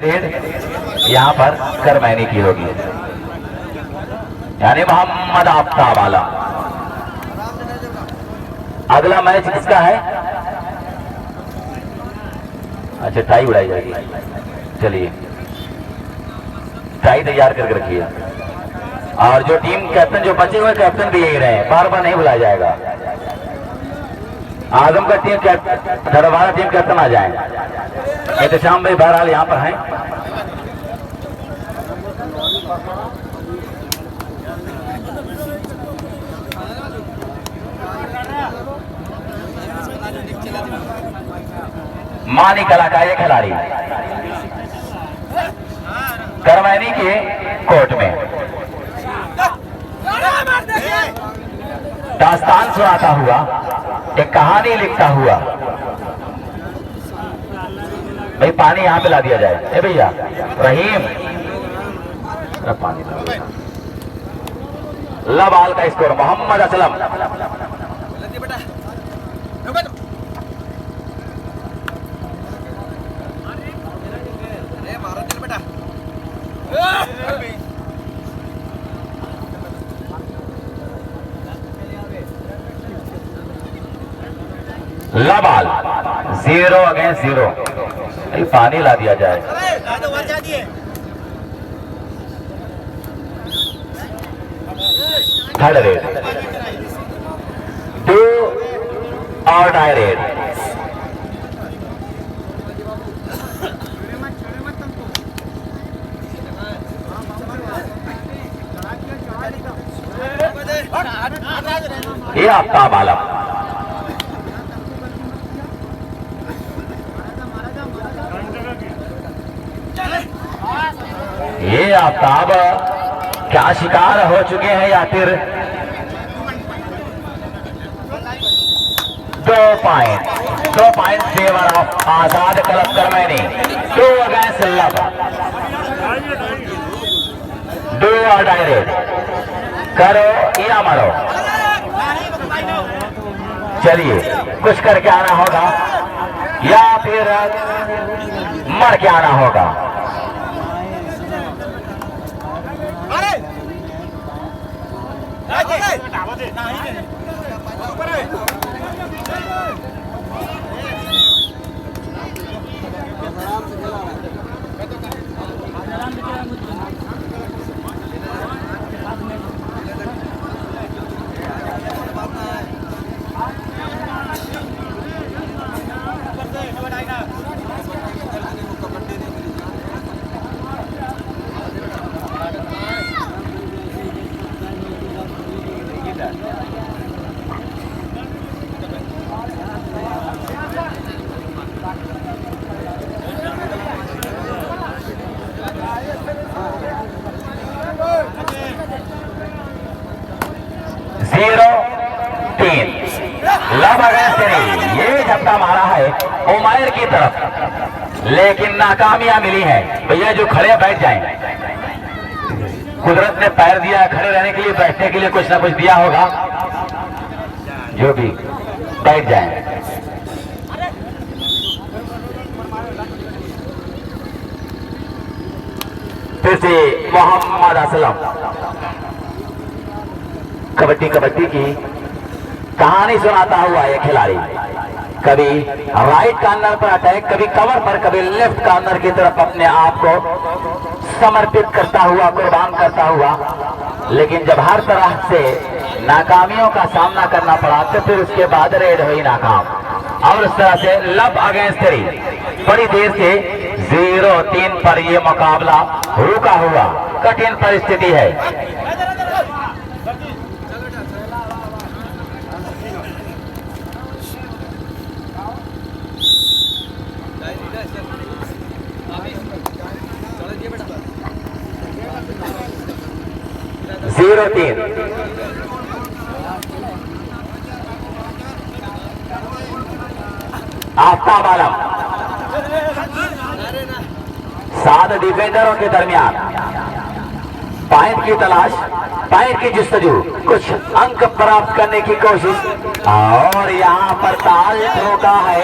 यहाँ पर करमैनी की होगी, यानी मोहम्मद आफ्ताब आलम। अगला मैच किसका है? अच्छा, टाई उड़ाई जाएगी। चलिए, टाई तैयार करके रखिए। और जो टीम कैप्टन, जो बचे हुए कैप्टन भी यही रहे, बार बार नहीं बुलाया जाएगा। आजम का टीम कैप्टन, धरवाड़ा टीम कैप्टन आ जाए। एहतशाम भाई बहरहाल यहाँ पर हैं। मानी कला का ये खिलाड़ी करमैनी के कोर्ट में दास्तान सुनाता हुआ, एक कहानी लिखता हुआ। भाई पानी यहां पे ला दिया जाए। ए भैया रहीम, पानी लबाल का स्कोर मोहम्मद असलम। लबाल 0 अगेंस्ट 0। पानी ला दिया जाए। थर्ड रेड, 2 और डाई रेड। ये आफ्ताब आलम, ये आफ्ताब क्या शिकार हो चुके हैं या फिर 2 point favour of Azad club Karmaini. 2 against लब, 2 और डायरेक्ट। करो या मरो। चलिए, कुछ करके आना होगा या फिर मर के आना होगा। ये झपटा मारा है उमैर की तरफ, लेकिन नाकामियां मिली है। भैया जो खड़े बैठ जाएं, कुदरत ने पैर दिया है खड़े रहने के लिए, बैठने के लिए कुछ ना कुछ दिया होगा। जो भी बैठ जाएं। फिर से मोहम्मद असलम। कबड्डी की कहानी सुनाता हुआ यह खिलाड़ी, कभी राइट कॉर्नर पर अटैक, कभी कवर पर, कभी लेफ्ट कॉर्नर की तरफ अपने आप को समर्पित करता हुआ, कुर्बान करता हुआ। लेकिन जब हर तरह से नाकामियों का सामना करना पड़ा तो फिर उसके बाद रेड हुई नाकाम। और उस तरह से लब अगेंस्ट 3, बड़ी देर से 0-3 पर यह मुकाबला रुका हुआ। कठिन परिस्थिति है। जीरो 3 आफ्ताब आलम, 7 डिफेंडरों के दरमियान पॉइंट की तलाश, पॉइंट की जस्तजू, कुछ अंक प्राप्त करने की कोशिश। और यहाँ पर ताल ठोका है,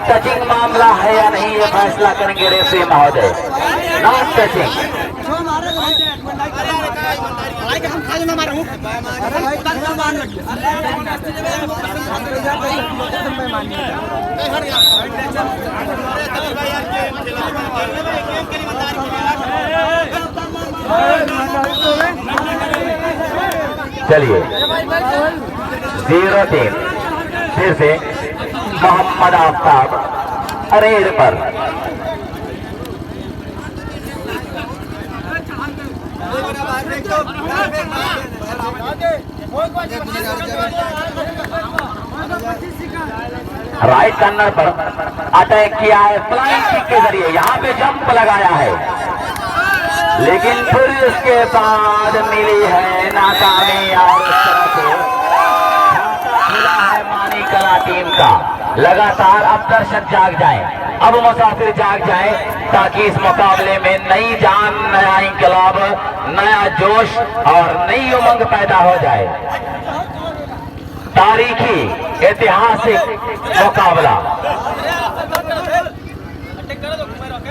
टचिंग मामला है या नहीं ये फैसला करेंगे रेफरी महोदय। Not touching. चलिए 0-3 फिर से मोहम्मद आफ्ताब रेड पर। राइट कॉर्नर पर अटैक किया है फ्लाइंग किक के जरिए, यहाँ पे जंप लगाया है, लेकिन फिर उसके बाद मिली है नाकामी और उस तरह से खुला है मानी कला टीम का। लगातार अब दर्शक जाग जाएं, अब मुसाफिर जाग जाएं, ताकि इस मुकाबले में नई जान, नया इंकलाब, नया जोश और नई उमंग पैदा हो जाए। तारीखी ऐतिहासिक मुकाबला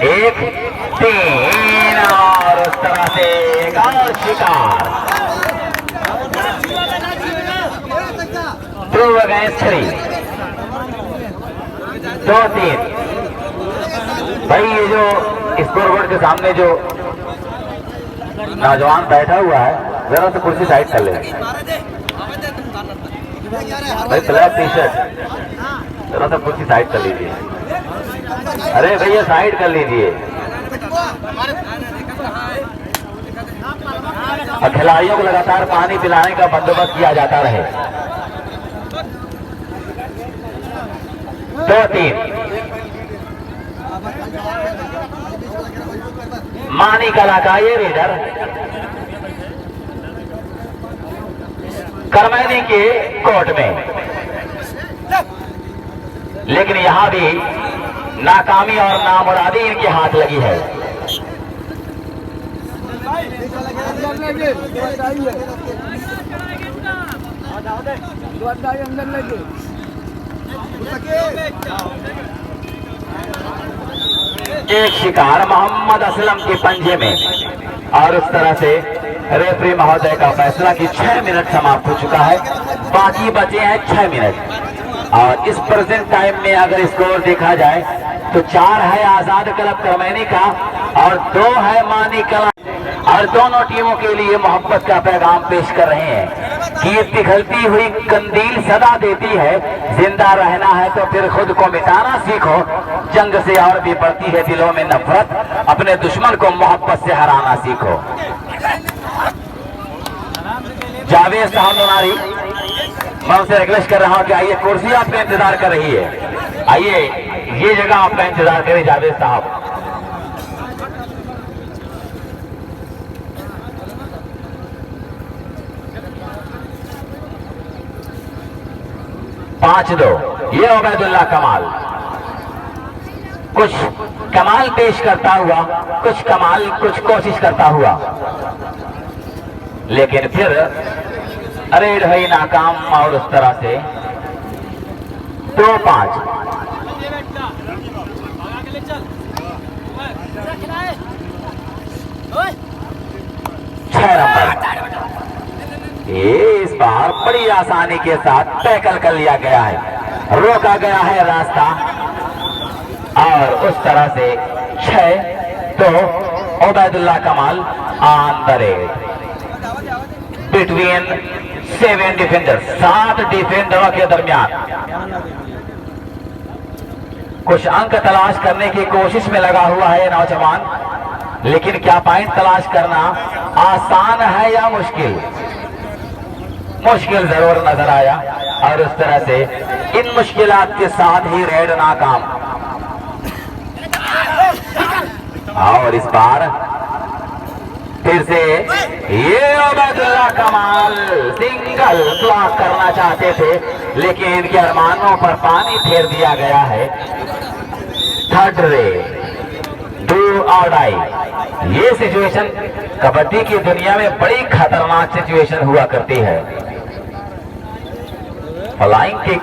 1-3 और उस तरह से एक और शिकार 2 अगेंस्ट 3 2-3। भाई ये जो स्कोरबोर्ड के सामने जो नौजवान बैठा हुआ है, जरा से कुर्सी साइड कर ले भाई, ब्लैक टी शर्ट, जरा सा कुर्सी साइड कर लीजिए। अरे भैया साइड कर लीजिए। और खिलाड़ियों को लगातार पानी पिलाने का बंदोबस्त किया जाता रहे। 2-3 मानी कला का ये रेडर करमैनी के कोर्ट में, लेकिन यहां भी नाकामी और नामुरादी इनके हाथ लगी है। एक शिकार मोहम्मद असलम के पंजे में, और उस तरह से रेफरी महोदय का फैसला कि 6 मिनट समाप्त हो चुका है, बाकी बचे हैं 6 मिनट। और इस प्रेजेंट टाइम में अगर स्कोर देखा जाए तो 4 है आजाद क्लब करमैनी का और 2 है मानी कला, और दोनों टीमों के लिए मोहब्बत का पैगाम पेश कर रहे हैं कि ये पिघलती हुई कंदील सदा देती है, जिंदा रहना है तो फिर खुद को मिटाना सीखो, जंग से और भी बढ़ती है दिलों में नफरत, अपने दुश्मन को मोहब्बत से हराना सीखो। जावेद साहब लोनारी, मैं उनसे रिक्वेस्ट कर रहा हूं कि आइए, कुर्सी आपका इंतजार कर रही है, आइए ये जगह आपका इंतजार करें जावेद साहब। पांच 2 ये उबैदुल्ला कमाल कुछ कमाल पेश करता हुआ, कुछ कोशिश करता हुआ, लेकिन फिर रेड हुई नाकाम, और उस तरह से 2-5 6 नंबर। इस बार बड़ी आसानी के साथ टैकल कर लिया गया है, रोका गया है रास्ता, और उस तरह से 6 तो उबैदुल्ला कमाल on the red between 7 defenders, 7 डिफेंडरों के दरमियान। कुछ अंक तलाश करने की कोशिश में लगा हुआ है नौजवान, लेकिन क्या पॉइंट तलाश करना आसान है या मुश्किल? मुश्किल जरूर नजर आया, और उस तरह से इन मुश्किलात के साथ ही रेड नाकाम। और इस बार फिर से ये उबैदुल्ला कमाल सिंगल ब्लॉक करना चाहते थे, लेकिन इनके अरमानों पर पानी फेर दिया गया है। थर्ड रेड, डू और डाई। ये सिचुएशन कबड्डी की दुनिया में बड़ी खतरनाक सिचुएशन हुआ करती है। Flying kick.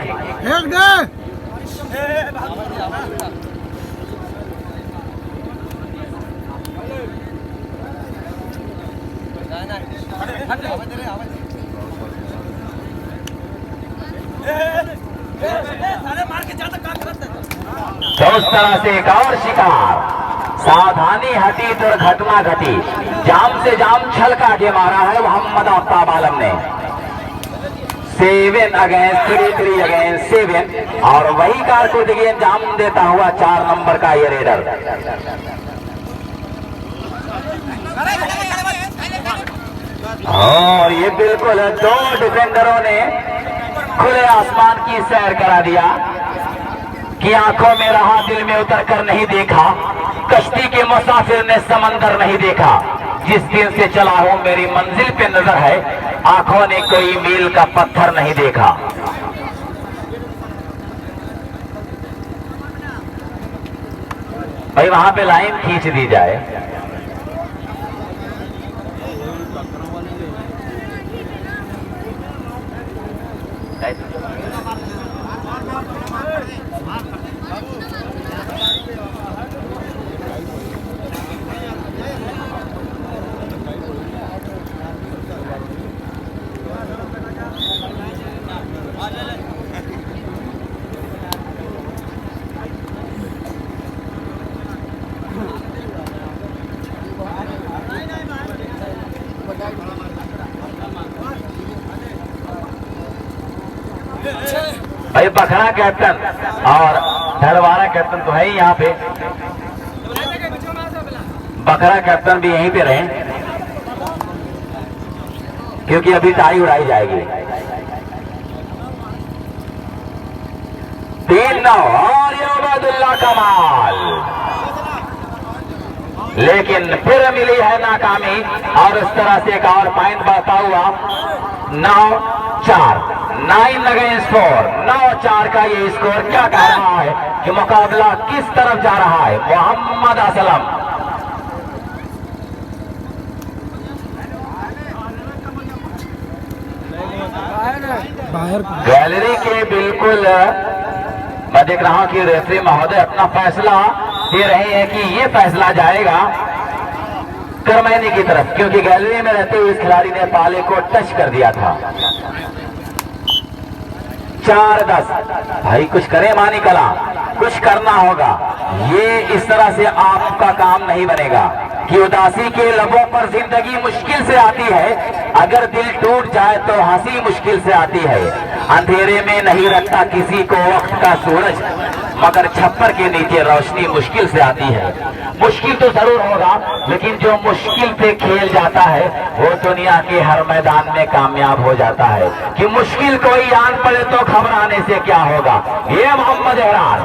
तो उस तरह से एक और शिकार, सावधानी हटी तो घटना घटी। जाम से जाम छलका के मारा है मोहम्मद आफ्ताब आलम ने। 7 अगेंस्ट 3 अगेंस्ट 7, और वही कारकर्दगी अंजाम देता हुआ 4 नंबर का ये रेडर। और ये बिल्कुल 2 डिफेंडरों ने खुले आसमान की सैर करा दिया कि आंखों में रहा दिल में उतर कर नहीं देखा। कश्ती के मुसाफिर ने समंदर नहीं देखा। जिस दिन से चला हूं मेरी मंजिल पे नजर है, आंखों ने कोई मील का पत्थर नहीं देखा। भाई वहां पे लाइन खींच दी जाए। भाई बखरा कैप्टन और धड़वारा कैप्टन तो है ही यहाँ पे। बखरा कैप्टन भी यहीं पे रहे, क्योंकि अभी टाई उड़ाई जाएगी। 3-9 और ये उबैदुल्लाह कमाल, लेकिन फिर मिली है नाकामी। और इस तरह से एक और पॉइंट बढ़ता हुआ 9-4, 9 अगेंस्ट 4, 9-4 का ये स्कोर क्या कह रहा है कि मुकाबला किस तरफ जा रहा है। मोहम्मद असलम गैलरी के बिल्कुल, मैं देख रहा हूं कि रेफरी महोदय अपना फैसला दे रहे हैं कि ये फैसला जाएगा करमैनी की तरफ, क्योंकि गैलरी में रहते हुए इस खिलाड़ी ने पाले को टच कर दिया था। 4-10। भाई कुछ करे मानी कला, कुछ करना होगा। ये इस तरह से आपका काम नहीं बनेगा कि उदासी के लबों पर जिंदगी मुश्किल से आती है। अगर दिल टूट जाए तो हंसी मुश्किल से आती है। अंधेरे में नहीं रखता किसी को वक्त का सूरज, मगर छप्पर के नीचे रोशनी मुश्किल से आती है। मुश्किल तो जरूर होगा, लेकिन जो मुश्किल पे खेल जाता है वो दुनिया के हर मैदान में कामयाब हो जाता है। कि मुश्किल कोई आन पड़े तो घबराने से क्या होगा। ये मोहम्मद एहरान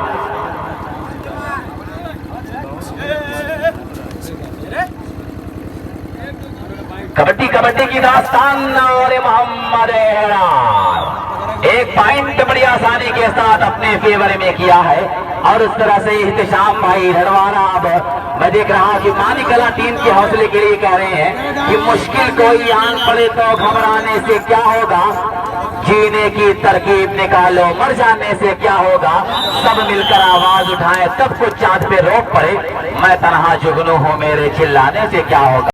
कबड्डी कबड्डी की दास्तान और मोहम्मद एहरान एक पॉइंट बड़ी आसानी के साथ अपने फेवर में किया है। और उस तरह से इहतिशाम भाई धड़वारा, अब मैं देख रहा हूं कि मानिकला टीम के हौसले के लिए कह रहे हैं कि मुश्किल कोई आन पड़े तो घबराने से क्या होगा। जीने की तरकीब निकालो, मर जाने से क्या होगा। सब मिलकर आवाज उठाएं तब कुछ चांद पे रोक पड़े। मैं तन्हा जुगनू हूं, मेरे चिल्लाने से क्या होगा।